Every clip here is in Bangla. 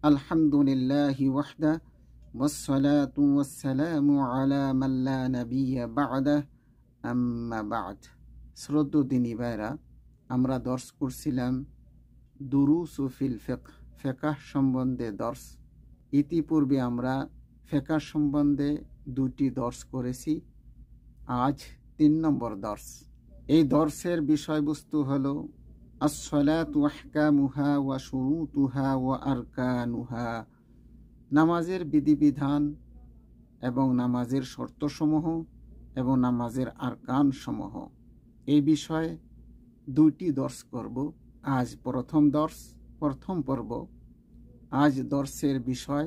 আলহামদুলিল্লাহি ওয়াহদা ওয়াসসালাতু ওয়াসসালামু আলা মান লা নাবিয়্যা বা'দা আম্মা বা'দ। শ্রদ্ধেয় দিনী ভাইরা, আমরা দর্শ করছিলাম দুরুসু ফিল ফিকহ, ফিকহ সম্বন্ধে দর্শ। ইতিপূর্বে আমরা ফিকহ সম্বন্ধে 2টি দর্শ করেছি। আজ 3 নম্বর দর্শ। এই দর্শের বিষয়বস্তু হলো আসসালাতু আহকামুহা ওয়া শুরুতুহা ওয়া আরকানুহা, নামাজের বিধিবিধান এবং নামাজের শর্তসমূহ এবং নামাজের আরকানসমূহ। এই বিষয়ে 2টি দর্শ করব। আজ প্রথম পর্ব। আজ দর্শের বিষয়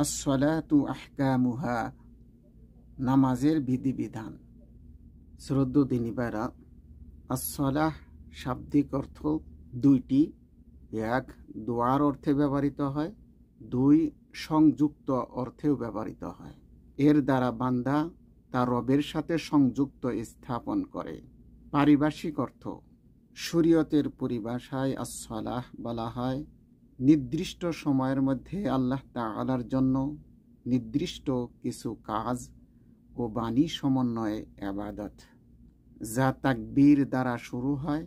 আসসালাতু আহকামুহা, নামাজের বিধিবিধান। শ্রদ্ধেয় দিনী ভাইরা, আসসালাহ শাব্দিক অর্থ 2টি। 1, দোয়ার অর্থে ব্যবহৃত হয়। 2, সংযুক্ত অর্থেও ব্যবহৃত হয়। এর দ্বারা বান্দা তার রবের সাথে সংযুক্ত স্থাপন করে। পারিভাষিক অর্থ, শরীয়তের পরিভাষায় আসসালাহ বলা হয় নির্দিষ্ট সময়ের মধ্যে আল্লাহ তাআলার জন্য নির্দিষ্ট কিছু কাজ ও বাণী সমন্বয়ে ইবাদত, যা তাকবীর দ্বারা শুরু হয়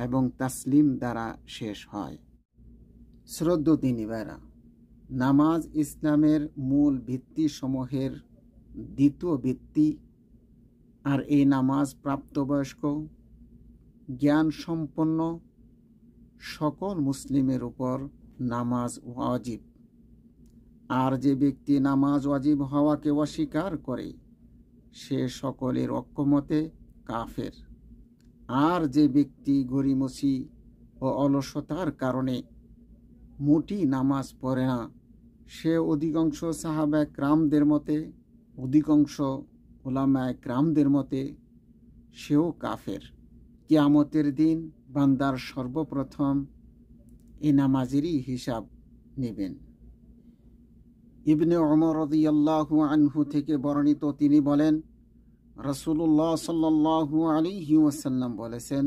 এবং তাসলিম দ্বারা শেষ হয়। শ্রদ্ধেয় দিনী ভাইরা, নামাজ ইসলামের মূল ভিত্তি সমূহের 2য় ভিত্তি। আর এই নামাজ প্রাপ্তবয়স্ক, জ্ঞান সম্পন্ন সকল মুসলিমের উপর নামাজ ওয়াজিব। আর যে ব্যক্তি নামাজ ওয়াজিব হওয়াকে অস্বীকার করে সে সকলের ঐক্যমতে কাফের। আর যে ব্যক্তি গরিমসি ও অলসতার কারণে মোটি নামাজ পড়ে না সে অধিকাংশ সাহাবায়ে কেরামদের মতে, অধিকাংশ উলামায়ে কেরামদের মতে সেও কাফের। কিয়ামতের দিন বান্দার সর্বপ্রথম এই নামাজেরই হিসাব নেবেন। ইবনে ওমর রাদিয়াল্লাহু আনহু থেকে বর্ণিত, তিনি বলেন রাসূলুল্লাহ সাল্লাল্লাহু আলাইহি ওয়াসাল্লাম বলেছেন,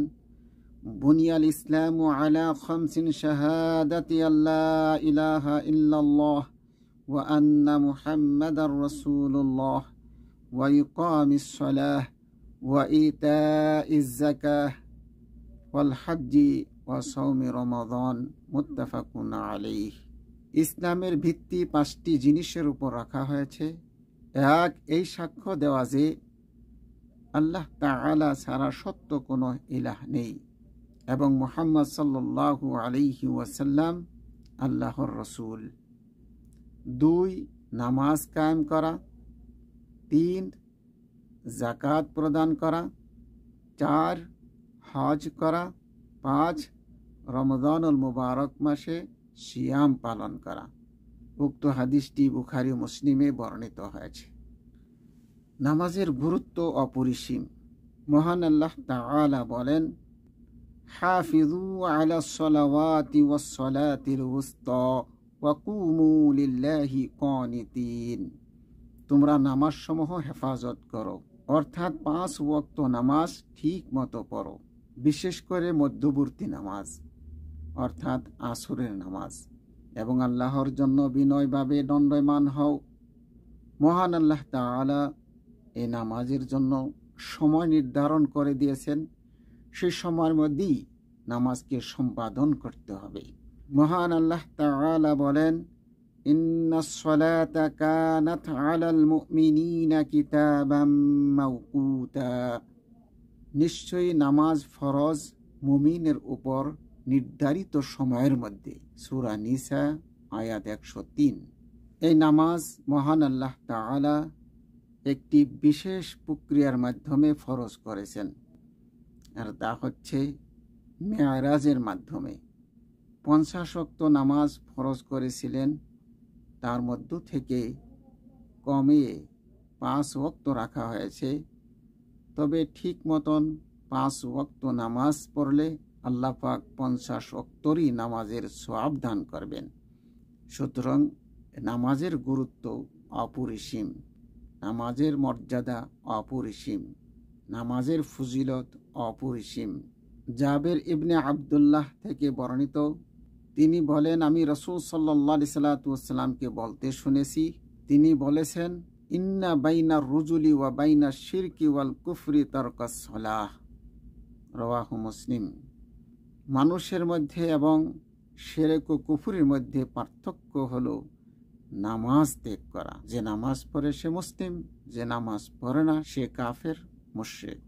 বুনিয়াল ইসলামু আলা খামসিন শাহাদাতি আল্লা ইলাহা ইল্লাল্লাহ ওয়া আন্না মুহাম্মাদার রাসূলুল্লাহ ওয়া ইকামিস সালাহ ওয়া ইতাইজ যাকাহ ওয়াল হজ্জি ওয়া সাওমি রমাদান, মুত্তাফাকুন আলাইহি। ইসলামের ভিত্তি 5টি জিনিসের উপর রাখা হয়েছে। 1, এই সাক্ষ্য দেওয়া যে আল্লাহ তাআলা ছাড়া সত্য কোনো ইলাহ নেই এবং মুহাম্মদ সাল্লাল্লাহু আলাইহি ওয়াসাল্লাম আল্লাহর রাসূল। 2, নামাজ কায়েম করা। 3, যাকাত প্রদান করা। 4, হজ করা। 5, রমজানুল মুবারক মাসে সিয়াম পালন করা। উক্ত হাদিসটি বুখারী ও মুসলিমে বর্ণিত হয়েছে। নামাজের গুরুত্ব অপরিসীম। মহান আল্লাহ তাআলা বলেন, হাফিজু আলাস সালাওয়াতি ওয়াস সালাতিল উসতা ওয়া কুমু লিল্লাহি কানিতিন। তোমরা নামাজসমূহ হেফাজত করো, অর্থাৎ 5 ওয়াক্ত নামাজ ঠিক মতো পড়ো, বিশেষ করে মধ্যবর্তী নামাজ অর্থাৎ আসরের নামাজ, এবং আল্লাহর জন্য বিনয়ভাবে দণ্ডায়মান হও। মহান আল্লাহ তাআলা এই নামাজের জন্য সময় নির্ধারণ করে দিয়েছেন। সেই সময়ের মধ্যেই নামাজকে সম্পাদন করতে হবে। মহান আল্লাহ তাআলা বলেন, ইন্নাস সালাতা কানাত আলাল মুমিনিনা কিতাবাম মাওকুতা। নিশ্চয়ই নামাজ ফরজ মুমিনের উপর নির্ধারিত সময়ের মধ্যে। সূরা নিসা আয়াত 103। এই নামাজ মহান আল্লাহ তাআলা একটি বিশেষ প্রক্রিয়ার মাধ্যমে ফরজ করেছেন, আর তা হচ্ছে মেরাজের মাধ্যমে। 50 ওয়াক্ত নামাজ ফরজ করেছিলেন, তার মধ্য থেকে কমিয়ে 5 ওয়াক্ত রাখা হয়েছে। তবে ঠিক মতন 5 ওয়াক্ত নামাজ পড়লে আল্লাহ পাক 50 ওয়াক্তরই নামাজের সওয়াব দান করবেন। সুতরাং নামাজের গুরুত্ব অপরিসীম, নামাজের মর্যাদা অপরিসীম, নামাজের ফজিলত অপরিসীম। জাবের ইবনে আব্দুল্লাহ থেকে বর্ণিত, তিনি বলেন, আমি রাসূল সাল্লাল্লাহু আলাইহি সাল্লাতুওয়াসসালামকে বলতে শুনেছি, তিনি বলেছেন, ইন্না বাইনা রুজুলি ওয়া বাইনা শিরকি ওয়াল কুফরি তারকাস সালাহ, রাওয়াহু মুসলিম। মানুষের মধ্যে এবং শিরক ও কুফরির মধ্যে পার্থক্য হলো নামাজ ত্যাগ করা। যে নামাজ পড়ে সে মুসলিম, যে নামাজ পড়ে না সে কাফের, মুশরিক।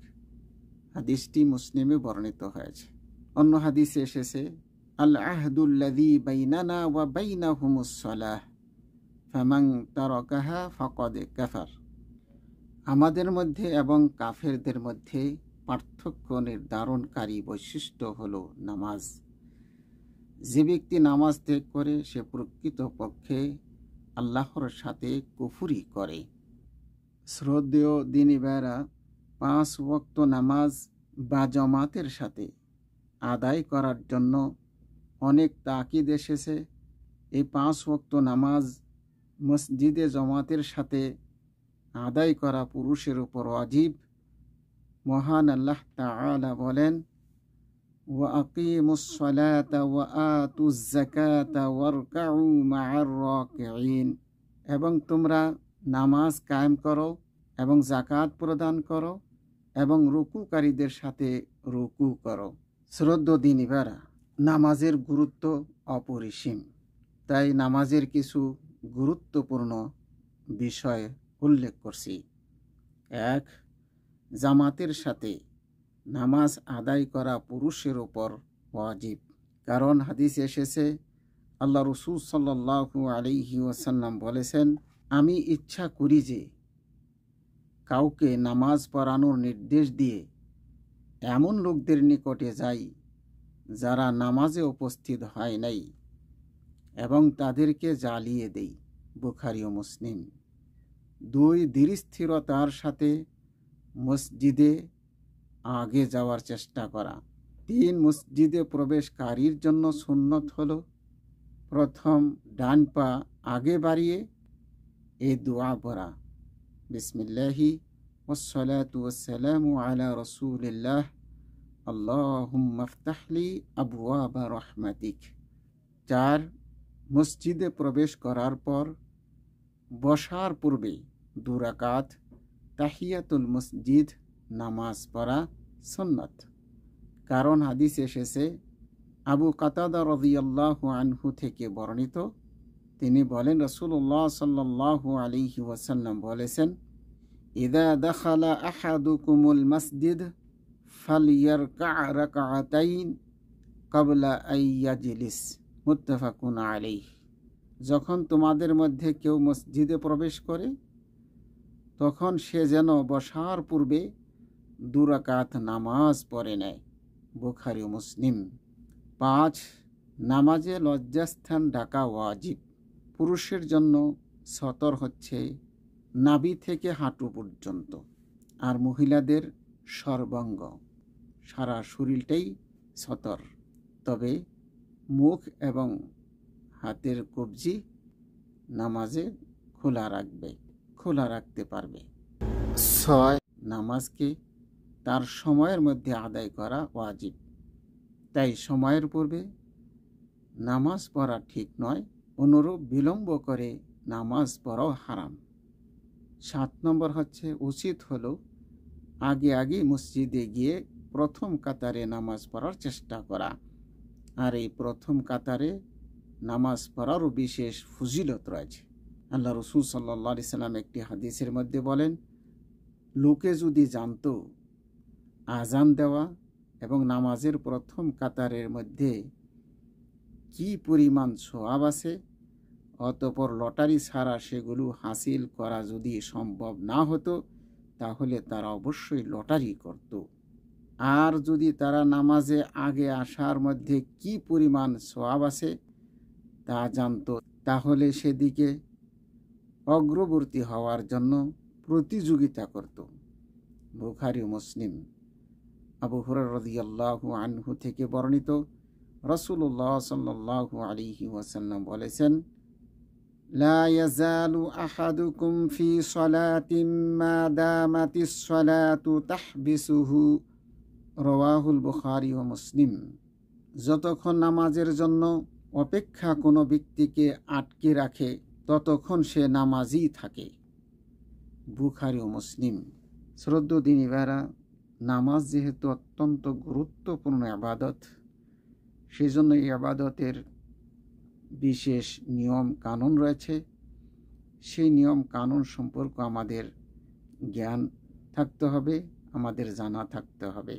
হাদিসটি মুসলিমে বর্ণিত হয়েছে। অন্য হাদিসে এসেছে, আল আহদুল্লাযী বাইনানা ওয়া বাইনাহুমুস সালাহ ফামান তারাকাহা ফাকাদ কাফার। আমাদের মধ্যে এবং কাফেরদের মধ্যে পার্থক্য নির্ধারণকারী বৈশিষ্ট্য হলো নামাজ। যে ব্যক্তি নামাজ ত্যাগ করে সে প্রকৃতপক্ষে আল্লাহর সাথে কুফরি করে। শ্রদ্ধেয় দ্বীনী ভাইরা, 5 ওয়াক্ত নামাজ বা জামাতের সাথে আদায় করার জন্য অনেক তাকিদ এসেছে। এই 5 ওয়াক্ত নামাজ মসজিদে জামাতের সাথে আদায় করা পুরুষের উপর ওয়াজিব। মহান আল্লাহ তাআলা বলেন, ওয়া আকিমুস সালাতা ওয়া আতুজ যাকাতা ওয়ারকাউ মা'আর রাকিঈন, এবং তোমরা নামাজ কায়েম করো এবং যাকাত প্রদান করো এবং রুকুকারীদের সাথে রুকু করো। শ্রদ্ধেয় দ্বীনী ভাইরা, নামাজের গুরুত্ব অপরিসীম। তাই নামাজের কিছু গুরুত্বপূর্ণ বিষয় উল্লেখ করছি। 1. জামাতের সাথে নামাজ আদায় করা পুরুষের উপর ওয়াজিব। কারণ হাদিসে এসেছে, আল্লাহ রাসূল সাল্লাল্লাহু আলাইহি ওয়াসাল্লাম বলেছেন, আমি ইচ্ছা করি যে কাউকে নামাজ পড়ানোর নির্দেশ দিয়ে এমন লোকদের নিকটে যাই যারা নামাজে উপস্থিত হয় নাই এবং তাদেরকে জ্বালিয়ে দেই। বুখারী ও মুসলিম। 2. ধীরস্থিরতার সাথে মসজিদে আগে যাওয়ার চেষ্টা করা। 3. মসজিদে প্রবেশকারীর জন্য সুন্নত হলো প্রথম ডান পা আগে বাড়িয়ে এই দোয়া পড়া, বিসমিল্লাহি ওয়াসসালাতু ওয়াসসালামু আলা রাসূলিল্লাহ আল্লাহুম্মা ইফতাহলি আবওয়াবা রাহমাতিক। 4. মসজিদে প্রবেশ করার পর বসার পূর্বে 2 রাকাত তাহিয়াতুল মসজিদ নামাজ পড়া সুন্নাত। কারণ হাদিস এসেছে, আবু কাতাদা রাদিয়াল্লাহু আনহু থেকে বর্ণিত, তিনি বলেন, রাসূলুল্লাহ সাল্লাল্লাহু আলাইহি ওয়াসাল্লাম বলেছেন, ইযা দাখালা আহাদুকুমুল মসজিদ ফালইয়ারকা রাকাতাইন ক্বাবলা আন ইয়াজলিস, মুত্তাফাকুন আলাইহি। যখন তোমাদের মধ্যে কেউ মসজিদে প্রবেশ করে তখন সে যেন বসার পূর্বে 2 রাকাত নামাজ পড়ে নেয়। বুখারী ও মুসলিম। 5. নামাজে লজ্জাস্থান ঢাকা ওয়াজিব। পুরুষের জন্য সতর হচ্ছে নাভি থেকে হাঁটু পর্যন্ত, আর মহিলাদের সর্বাঙ্গ, সারা শরীরটাই সতর। তবে মুখ এবং হাতের কবজি নামাজে খোলা রাখতে পারবে। 6. নামাজকে তার সময়ের মধ্যে আদায় করা ওয়াজিব। তাই সময়ের পূর্বে নামাজ পড়া ঠিক নয়, অনুরূপ বিলম্ব করে নামাজ পড়াও হারাম। 7 নম্বর হচ্ছে, উচিত হলো আগে মসজিদে গিয়ে প্রথম কাতারে নামাজ পড়ার চেষ্টা করা। আর এই প্রথম কাতারে নামাজ পড়ারও বিশেষ ফজিলত রয়েছে। আল্লাহ রাসূল সাল্লাল্লাহু আলাইহি সাল্লাম একটি হাদিসের মধ্যে বলেন, লোকে যদি জানতো আজান দেওয়া এবং নামাজের প্রথম কাতারের মধ্যে কি পরিমাণ সওয়াব আছে, অতঃপর লটারি ছাড়া সেগুলো হাসিল করা যদি সম্ভব না হতো তাহলে তারা অবশ্যই লটারি করত। আর যদি তারা নামাজে আগে আসার মধ্যে কি পরিমাণ সওয়াব আছে তা জানতো তাহলে সেদিকে অগ্রবর্তী হওয়ার জন্য প্রতিযোগিতা করত। বুখারী ও মুসলিম। আবু হুরায়রা রাদিয়াল্লাহু আনহু থেকে বর্ণিত, রাসূলুল্লাহ সাল্লাল্লাহু আলাইহি ওয়াসাল্লাম বলেছেন, লা ইয়াজালু আহাদুকুম ফি সালাতিন মা দামাতিস সালাতু তাহবিসুহু, রাওয়াহুল বুখারী ও মুসলিম। যতক্ষণ নামাজের জন্য অপেক্ষা কোনো ব্যক্তিকে আটকে রাখে ততক্ষণ সে নামাজই থাকে। বুখারী ও মুসলিম। শ্রদ্ধেয় দিনী ভাইরা, নামাজ যেহেতু অত্যন্ত গুরুত্বপূর্ণ ইবাদত, সেজন্য এই ইবাদতের বিশেষ নিয়ম কানুন রয়েছে। সেই নিয়ম কানুন সম্পর্কে আমাদের জ্ঞান থাকতে হবে, আমাদের জানা থাকতে হবে।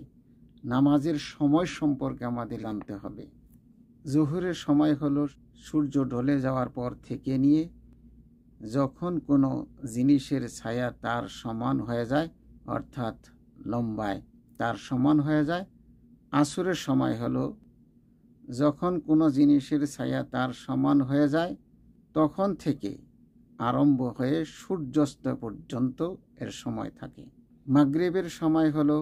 নামাজের সময় সম্পর্কে আমাদের জানতে হবে। জোহরের সময় হলো সূর্য ঢলে যাওয়ার পর থেকে নিয়ে যখন কোনো জিনিসের ছায়া তার সমান হয়ে যায়, অর্থাৎ লম্বায় তার সমান হয়ে যায়। আসরের সময় হলো যখন কোনো জিনিসের ছায়া তার সমান হয়ে যায় তখন থেকে আরম্ভ হয়ে সূর্যাস্ত পর্যন্ত এর সময় থাকে। মাগরিবের সময় হলো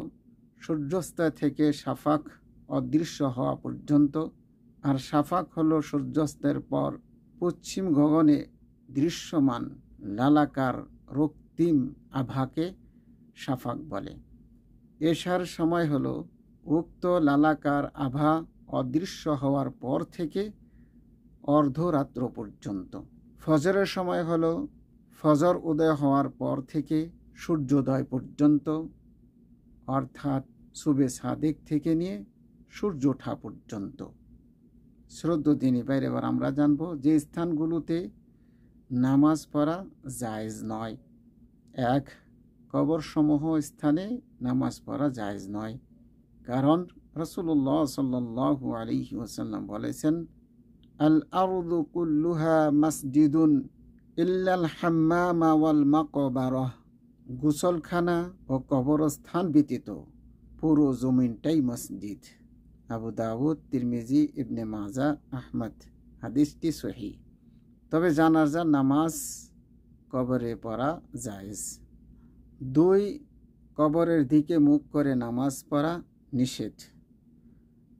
সূর্যাস্ত থেকে শাফাক অদৃশ্য হওয়া পর্যন্ত, আর শাফাক হলো সূর্যাস্তের পর পশ্চিম গগনে দৃশ্যমান লালাকার রক্তিম আভাকে শাফাক বলে। এশার সময় হলো উক্ত লালাকার আভা অদৃশ্য হওয়ার পর থেকে অর্ধরাত্র পর্যন্ত। ফজরের সময় হলো ফজর উদয় হওয়ার পর থেকে সূর্যোদয় পর্যন্ত, অর্থাৎ সুবে সাদেক থেকে নিয়ে সূর্য ওঠা পর্যন্ত। শ্রদ্ধেয় দিনী ভাইরা, এবার আমরা জানব যে স্থানগুলোতে নামাজ পড়া জায়েজ নয়। 1. কবরসমূহ স্থানে নামাজ পড়া জায়েজ নয়, কারণ রাসূলুল্লাহ সাল্লাল্লাহু আলাইহি ওয়াসাল্লাম বলেছেন, আল আরদু কুল্লুহা মাসজিদুন ইল্লাল হাম্মামা ওয়াল মাকবারাহ। গোসলখানা ও কবরস্থান ব্যতীত পুরো জমিনটাই মসজিদ। আবু দাউদ, তিরমিজি, ইবনে মাজাহ, আহমদ। হাদিসটি সহিহ। তবে জানাজার নামাজ কবরে পড়া জায়েজ। 2. কবরের দিকে মুখ করে নামাজ পড়া নিষেধ।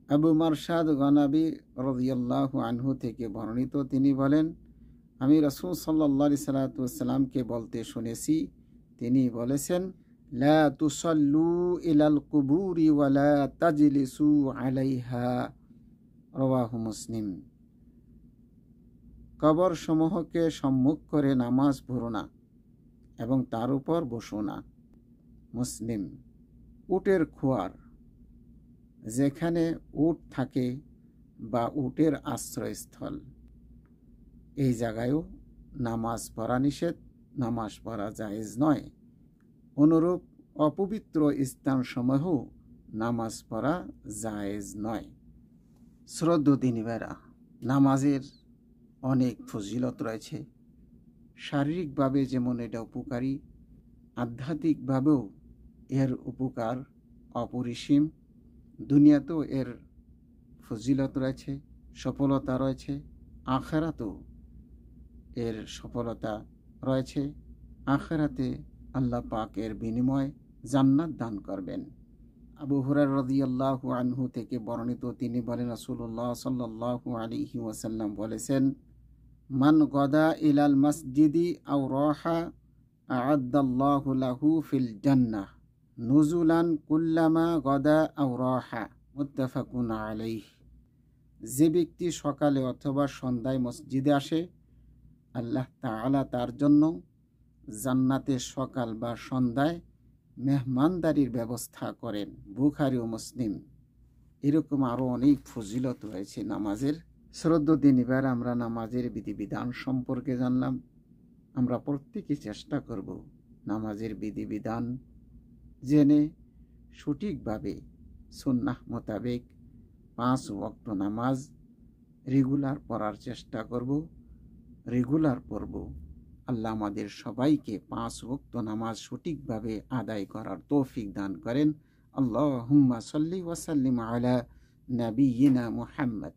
আবু মারশাদ গনাবী রাদিয়াল্লাহু আনহু থেকে বর্ণিত, তিনি বলেন, আমি রাসূল সাল্লাল্লাহু আলাইহি সাল্লামকে বলতে শুনেছি, তিনি বলেছেন, লা তুসাল্লু ইলাল কুবুরি ওয়া লা তাজলিসু আলাইহা। রাওয়াহু মুসলিম। কবর সমূহকে সম্মুখ করে নামাজ পড়ো না এবং তার উপর বসো না। মুসলিম। উটের খোয়ার, যেখানে উট থাকে বা উটের আশ্রয়স্থল, এই জায়গায়ও নামাজ পড়া নিষেধ, নামাজ পড়া জায়েজ নয়। অনুরূপ অপবিত্র স্থানসমূহেও নামাজ পড়া জায়েজ নয়। শ্রদ্ধেয় দিনী ভাইরা, নামাজের অনেক ফজিলত রয়েছে। শারীরিকভাবে যেমন এটা উপকারী, আধ্যাত্মিকভাবেও এর উপকার অপরিসীম। দুনিয়াতেও এর ফজিলত রয়েছে, সফলতা রয়েছে, আখিরাতেও এর সফলতা রয়েছে। আখিরাতে আল্লাহ পাক এর বিনিময়ে জান্নাত দান করবেন। আবু হুরায়রা রাদিয়াল্লাহু আনহু থেকে বর্ণিত, তিনি বলেন, রাসূলুল্লাহ সাল্লাল্লাহু আলাইহি ওয়াসাল্লাম বলেছেন, মান গদা ইলাল মসজিদি আও রাহা আ'আদ্দাল্লাহু লাহু ফিল জান্নাহ নুজুলান কুল্লামা গদা আও রাহা। মুত্তাফাকুন আলাইহি। যে ব্যক্তি সকালে অথবা সন্ধ্যায় মসজিদে আসে, আল্লাহ তাআলা তার জন্য জান্নাতে সকাল বা সন্ধ্যায় মেহমানদারির ব্যবস্থা করেন। বুখারী ও মুসলিম। এরকম আরও অনেক ফজিলত রয়েছে নামাজের। শ্রদ্ধেয় দিনী ভাইরা, আমরা নামাজের বিধিবিধান সম্পর্কে জানলাম। আমরা প্রত্যেকে চেষ্টা করব নামাজের বিধিবিধান জেনে সঠিকভাবে সুন্নাহ মোতাবেক 5 ওয়াক্ত নামাজ রেগুলার পড়ার চেষ্টা করব, রেগুলার পড়ব। আল্লাহ আমাদের সবাইকে 5 ওয়াক্ত নামাজ সঠিকভাবে আদায় করার তৌফিক দান করেন। আল্লাহুম্মা সাল্লি ওয়া সাল্লিম আলা নাবিয়িনা মুহাম্মদ।